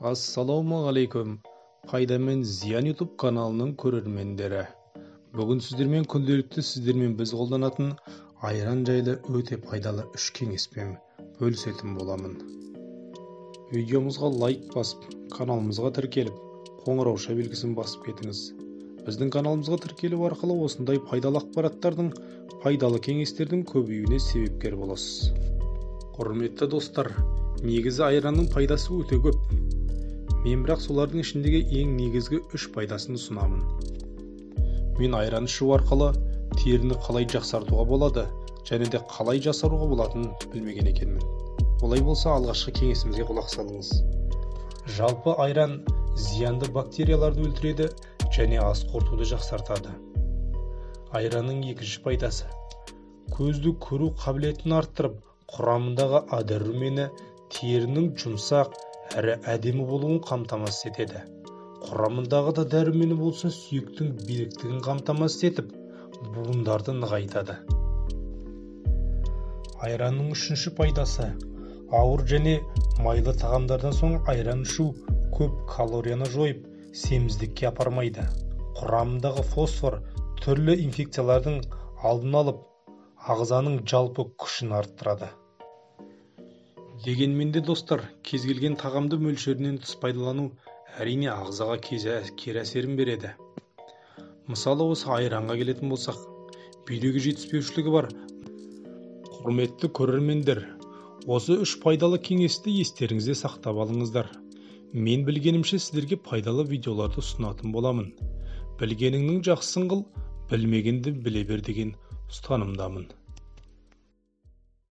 Ассалаумағалейкум, пайда мен зиян YouTube каналының көрермендері. Бүгін сіздермен күнделікті сіздермен біз қолданатын айран жайлы өте пайдалы үш кеңеспен бөлісетін боламын. Видеомызға лайк басып, каналымызға тіркеліп, қоңырауша белгісін басып кетіңіз. Біздің каналымызға тіркелу арқылы осындай пайдалы ақпараттардың, пайдалы кеңестердің көбеюіне себепкер боласыз. Құрметті достар, негізі айранның пайдасы өте көп. Мен бірақ солардың ішіндегі ең негізгі үш пайдасын ұсынамын. Мен айран ішу арқылы теріні қалай жақсартуға болады және де қалай жасаруға болатынын білмеген екенмін. Олай болса алғашқы кеңесімізге құлақ салыңыз. Жалпы айран зиянды бактерияларды өлтіреді және ас қорытуды жақсартады. Айранның екінші пайдасы: көзді көру қабілетін арттырып, құрамындағы А дәрумені терінің жұмсақ әрі әдемі болуын қамтамасыз етеді. Құрамындағы да дәрумені болса сүйектің беріктігін қамтамасыз етіп, буындарды нығайтады. Айранның үшінші пайдасы: ауыр және майлы тағамдардан соң айран ішу көп калорияны жойып, семіздікке апармайды. Құрамындағы фосфор түрлі инфекциялардың алдын алып, ағзаның жалпы күшін арттырады. Дегенмен де достар, кез келген тағамды мөлшерінен тыс пайдалану әрине ағзаға кері әсерін береді. Мысалы осы айранға келетін болсақ, бүйрегі жетіспеушілігі бар. Құрметті көрермендер, осы үш пайдалы кеңесті естеріңізде сақтап алыңыздар. Мен білгенімше сіздерге пайдалы видеоларды ұсынатын боламын. Білгеніңнің жақсысын қыл, білмегенді біле бер деген ұстанымдамын.